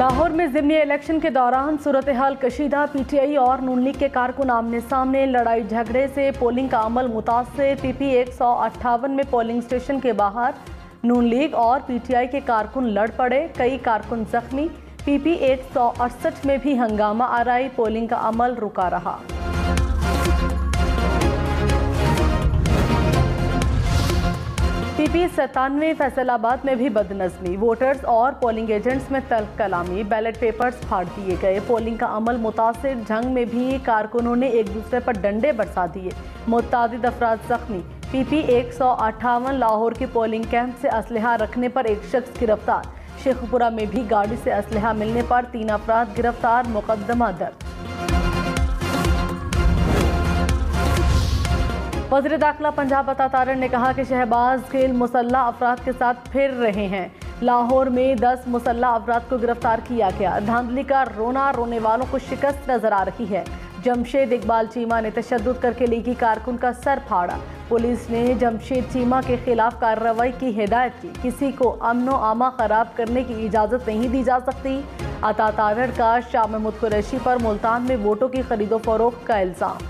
लाहौर में ज़िमनी इलेक्शन के दौरान सूरत हाल कशीदा। पीटीआई और नून लीग के कारकुन आमने सामने, लड़ाई झगड़े से पोलिंग का अमल मुतासिर। पीपी 158 में पोलिंग स्टेशन के बाहर नून लीग और पीटीआई के कारकुन लड़ पड़े, कई कारकुन जख्मी। पीपी 168 में भी हंगामा आराई, पोलिंग का अमल रुका रहा। पीपी 97 फैसलाबाद में भी बदनज़मी, वोटर्स और पोलिंग एजेंट्स में तल्ख कलामी, बैलेट पेपर्स फाड़ दिए गए, पोलिंग का अमल मुतासिर। जंग में भी कारकुनों ने एक दूसरे पर डंडे बरसा दिए, मुतअद्दिद अफराद जख्मी। पीपी 158 लाहौर के पोलिंग कैंप से असलहा रखने पर एक शख्स गिरफ्तार। शेखपुरा में भी गाड़ी से असलहा मिलने पर 3 अफराद गिरफ्तार, मुकदमा दर्ज। वज़ीर दाखिला पंजाब अता तारड़ ने कहा कि शहबाज गिल मुसल्लह अफराद के साथ फिर रहे हैं। लाहौर में 10 मुसल्लह अफराद को गिरफ्तार किया गया। धांधली का रोना रोने वालों को शिकस्त नजर आ रही है। जमशेद इकबाल चीमा ने तशद्दुद करके लीगी कारकुन का सर फाड़ा। पुलिस ने जमशेद चीमा के खिलाफ कार्रवाई की हिदायत की। किसी को अमनो आमा खराब करने की इजाज़त नहीं दी जा सकती। अता तारड़ का शाह महमूद कुरैशी पर मुल्तान में वोटों की खरीदो फरोख्त का इल्ज़ाम।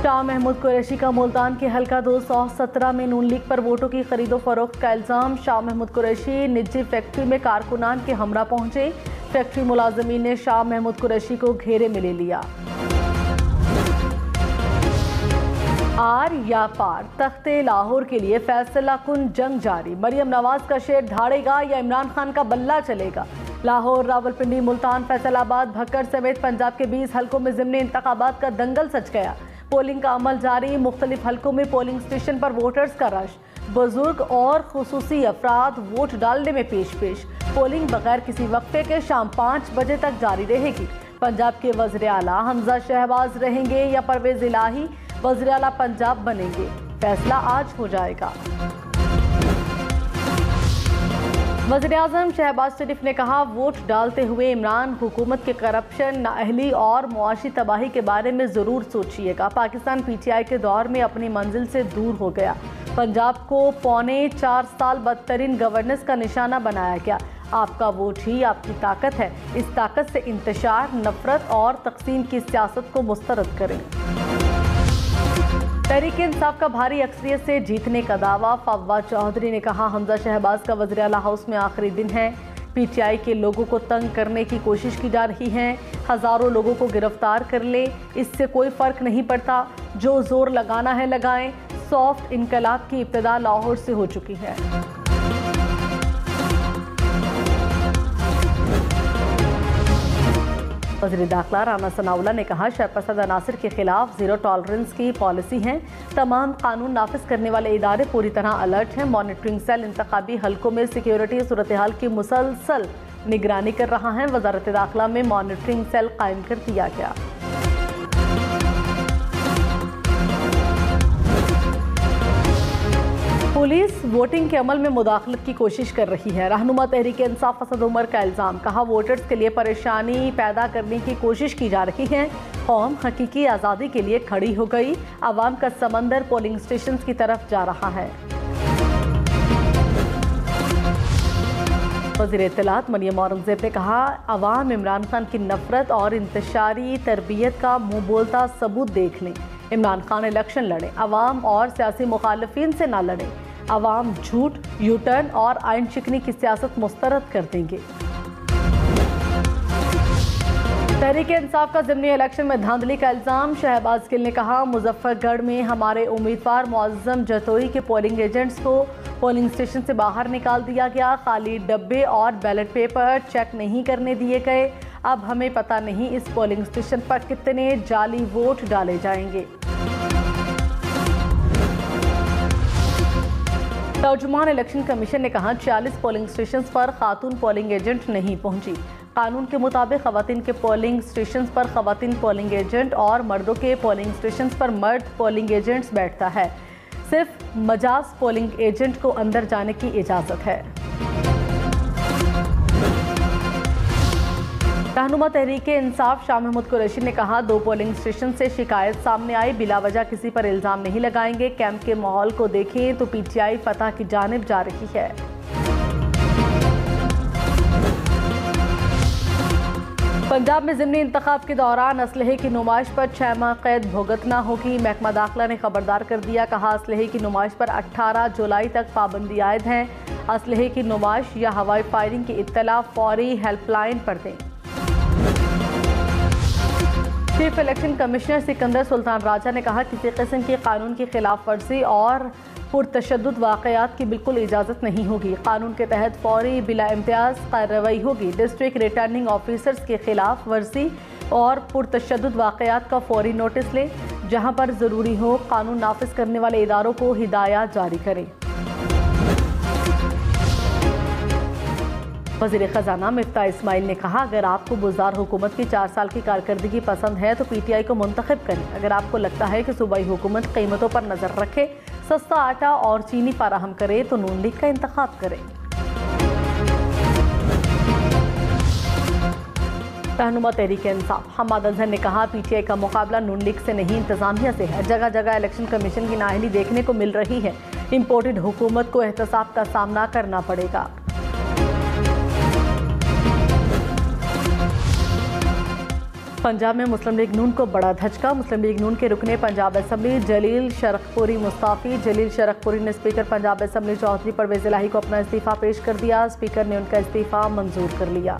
शाह महमूद कुरैशी का मुल्तान के हल्का 217 में नून लीग पर वोटों की खरीदो फरोख्त का इल्ज़ाम। शाह महमूद कुरैशी निजी फैक्ट्री में कारकुनान के हमरा पहुंचे। फैक्ट्री मुलाजमीन ने शाह महमूद कुरैशी को घेरे में ले लिया। आर या पार, तख्ते लाहौर के लिए फैसला कुन जंग जारी। मरियम नवाज का शेर धाड़ेगा या इमरान खान का बल्ला चलेगा। लाहौर, रावलपिंडी, मुल्तान, फैसलाबाद, भक्कर समेत पंजाब के 20 हल्कों में ज़िमनी इंतखाबात का दंगल सच गया। पोलिंग का अमल जारी, मुख्तलिफ हल्कों में पोलिंग स्टेशन पर वोटर्स का रश। बुजुर्ग और खुसूसी अफराद वोट डालने में पेश। पोलिंग बगैर किसी वक्फे के शाम 5 बजे तक जारी रहेगी। पंजाब के वज़ीर आला हमजा शहबाज रहेंगे या परवेज इलाही वज़ीर आला पंजाब बनेंगे, फैसला आज हो जाएगा। वज़ीर आज़म शहबाज शरीफ ने कहा, वोट डालते हुए इमरान हुकूमत के करप्शन, नाअहली और मुआशी तबाही के बारे में ज़रूर सोचिएगा। पाकिस्तान पीटीआई के दौर में अपनी मंजिल से दूर हो गया। पंजाब को पौने 4 साल बदतरीन गवर्नेंस का निशाना बनाया गया। आपका वोट ही आपकी ताकत है। इस ताकत से इंतशार, नफरत और तकसीम की सियासत को मुस्तरद करें। तहरीक इंसाफ का भारी अक्सरियत से जीतने का दावा। फव्वाद चौधरी ने कहा, हमजा शहबाज का वज़ीर आला हाउस में आखिरी दिन है। पीटीआई के लोगों को तंग करने की कोशिश की जा रही है। हज़ारों लोगों को गिरफ्तार कर ले, इससे कोई फ़र्क नहीं पड़ता। जो जोर लगाना है लगाएं। सॉफ्ट इनकलाब की इब्तिदा लाहौर से हो चुकी है। वज़ीर दाखिला राना सनाउल्लाह ने कहा, शरपसंद अनासर के खिलाफ ज़ीरो टॉलरेंस की पॉलिसी है। तमाम कानून नाफिज करने वाले इदारे पूरी तरह अलर्ट हैं। मॉनिटरिंग सेल इंतखाबी हल्कों में सिक्योरिटी सूरत हाल की मुसलसल निगरानी कर रहा है। वज़ारत दाखिला में मॉनिटरिंग सेल कायम कर दिया गया। पुलिस वोटिंग के अमल में मुदाखलत की कोशिश कर रही है। रहनुमा तहरीक इंसाफ असद उमर का इल्ज़ाम, कहा वोटर्स के लिए परेशानी पैदा करने की कोशिश की जा रही है। कौम हकीकी आज़ादी के लिए खड़ी हो गई। आवाम का समंदर पोलिंग स्टेशन की तरफ जा रहा है। वज़ीर इत्तलात मरियम औरंगज़ेब ने कहा, आवाम इमरान खान की नफरत और इंतशारी तरबियत का मुँह बोलता सबूत देख लें। इमरान खान इलेक्शन लड़ें, आवाम और सियासी मुखालिफिन से ना लड़ें। आवाम झूठ, यूटर्न और आइन शिकनी की सियासत मुस्तरद कर देंगे। तहरीक इंसाफ का ज़िमनी इलेक्शन में धांधली का इल्ज़ाम। शहबाज गिल ने कहा, मुजफ्फरगढ़ में हमारे उम्मीदवार मुअज़्ज़म जतोई के पोलिंग एजेंट्स को पोलिंग स्टेशन से बाहर निकाल दिया गया। खाली डब्बे और बैलेट पेपर चेक नहीं करने दिए गए। अब हमें पता नहीं इस पोलिंग स्टेशन पर कितने जाली वोट डाले जाएंगे। तर्जुमान इलेक्शन कमीशन ने कहा, 40 पोलिंग स्टेशन पर खातून पोलिंग एजेंट नहीं पहुंची। कानून के मुताबिक खवातीन के पोलिंग स्टेशन पर खवातीन पोलिंग एजेंट और मर्दों के पोलिंग स्टेशन पर मर्द पोलिंग एजेंट्स बैठता है। सिर्फ मजाज पोलिंग एजेंट को अंदर जाने की इजाज़त है। रहनुमा तहरीक इंसाफ शाह महमूद कुरैशी ने कहा, 2 पोलिंग स्टेशन से शिकायत सामने आई, बिला वजह किसी पर इल्ज़ाम नहीं लगाएंगे। कैंप के माहौल को देखें तो पीटीआई फतह की जानिब जा रही है। पंजाब में ज़िमनी इंतखाब के दौरान असलहे की नुमाइश पर 6 माह कैद भुगतना होगी। महकमा दाखिला ने खबरदार कर दिया, कहा असलहे की नुमाइश पर 18 जुलाई तक पाबंदी आयद है। असलहे की नुमाइश या हवाई फायरिंग की इत्तला फौरी हेल्पलाइन पर दें। Chief election commissioner Sikandar Sultan Raja ने कहा, किसी किस्म की कानून की खिलाफ वर्जी और पुरतशद्दुद वाक़यात की बिल्कुल इजाज़त नहीं होगी। कानून के तहत फौरी बिला इम्तियाज़ कार्रवाई होगी। डिस्ट्रिक्ट रिटर्निंग ऑफिसर्स के खिलाफ वर्जी और पुरतशद्दुद वाक़यात का फौरी नोटिस लें। जहां पर ज़रूरी हो कानून नाफिज करने वाले इदारों को हिदायत जारी करें। वज़ीर ख़जाना मिफ्ता इस्माइल ने कहा, अगर आपको बुज़दार हुकूमत की 4 साल की कारकर्दगी पसंद है तो PTI को मुंतखब करें। अगर आपको लगता है कि सूबाई हुकूमत कीमतों पर नज़र रखे, सस्ता आटा और चीनी फराहम करे तो नून लीग का इंतखाब करें। रहनुमा तहरीक इंसाफ हम्माद अजहर ने कहा, PTI का मुकाबला नून लीग से नहीं इंतजामिया से है। जगह जगह इलेक्शन कमीशन की नाअहली देखने को मिल रही है। इम्पोर्टेड हुकूमत को एहतसाब का सामना करना पड़ेगा। पंजाब में मुस्लिम लीग नून को बड़ा धचका। मुस्लिम लीग नून के रुकने पंजाब असम्बली जलील शरखपुरी मुस्ताफी। जलील शरखपुरी ने स्पीकर पंजाब असम्बली चौधरी परवेज इलाही को अपना इस्तीफा पेश कर दिया। स्पीकर ने उनका इस्तीफा मंजूर कर लिया।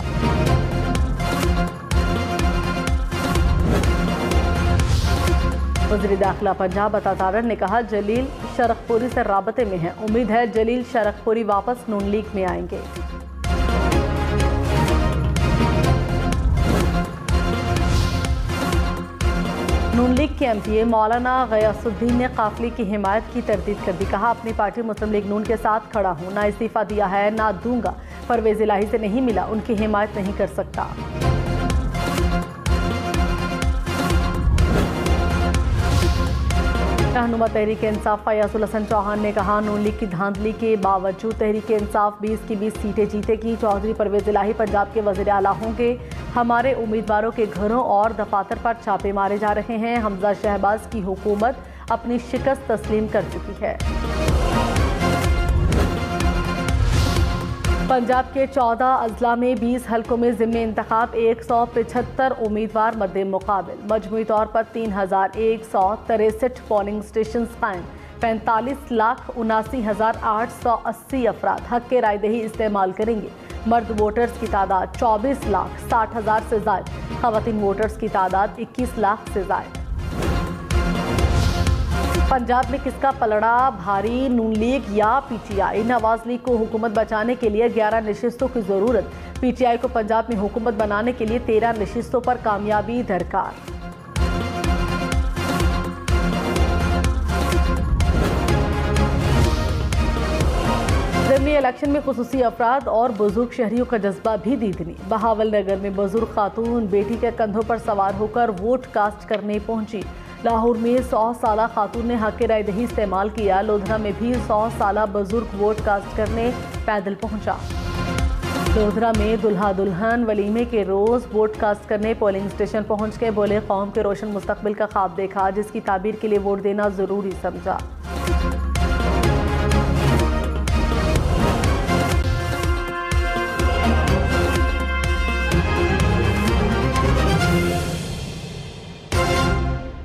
वज़ीर दाखिला पंजाब अता तारर ने कहा, जलील शरखपुरी से राबते में है। उम्मीद है जलील शरखपुरी वापस नून लीग में आएंगे। नून लीग के MPA मौलाना गयासुद्दीन ने काफिले की हिमायत की तरदीद कर दी। कहा, अपनी पार्टी मुस्लिम लीग नून के साथ खड़ा हूँ। ना इस्तीफा दिया है ना दूंगा। परवेज इलाही से नहीं मिला, उनकी हिमायत नहीं कर सकता। रहनुमा तहरीक इंसाफ फयाजुल हसन चौहान ने कहा, नून लीग की धांधली के बावजूद तहरीक इंसाफ 20 की 20 सीटें जीतेगी। चौधरी परवेज इलाही पंजाब के वज़ीर आला होंगे। हमारे उम्मीदवारों के घरों और दफातर पर छापे मारे जा रहे हैं। हमजा शहबाज की हुकूमत अपनी शिकस्त तस्लीम कर चुकी है। पंजाब के 14 अजला में 20 हलकों में ज़िमनी इंतखाब 175 उम्मीदवार मद्दे मुकाबिल। मजमूई तौर पर 3163 पोलिंग स्टेशन कायम। 45,79,880 अफराद हक के रायदही इस्तेमाल करेंगे। मर्द वोटर्स की तादाद 24,60,000 से ज़ायद। ख़वातीन वोटर्स की तादाद 21 लाख से ज़ायद। पंजाब में किसका पलड़ा भारी, नून लीग या PTI? नवाज लीग को हुकूमत बचाने के लिए 11 नशिस्तों की ज़रूरत। PTI को पंजाब में हुकूमत बनाने के लिए 13 नशिस्तों पर कामयाबी दरकार। ज़िमनी इलेक्शन में खुसूसी अफराद और बुजुर्ग शहरियों का जज्बा भी दीदनी। बहावल नगर में बुजुर्ग खातून बेटी के कंधों पर सवार होकर वोट कास्ट करने पहुंची। लाहौर में 100 साला खातून ने हक रायदही इस्तेमाल किया। लोधरा में भी 100 साला बुजुर्ग वोट कास्ट करने पैदल पहुंचा। लोधरा में दुल्हा दुल्हन वलीमे के रोज वोट कास्ट करने पोलिंग स्टेशन पहुंच के बोले, कौम के रोशन मुस्तकबिल का ख्वाब देखा, जिसकी ताबीर के लिए वोट देना जरूरी समझा।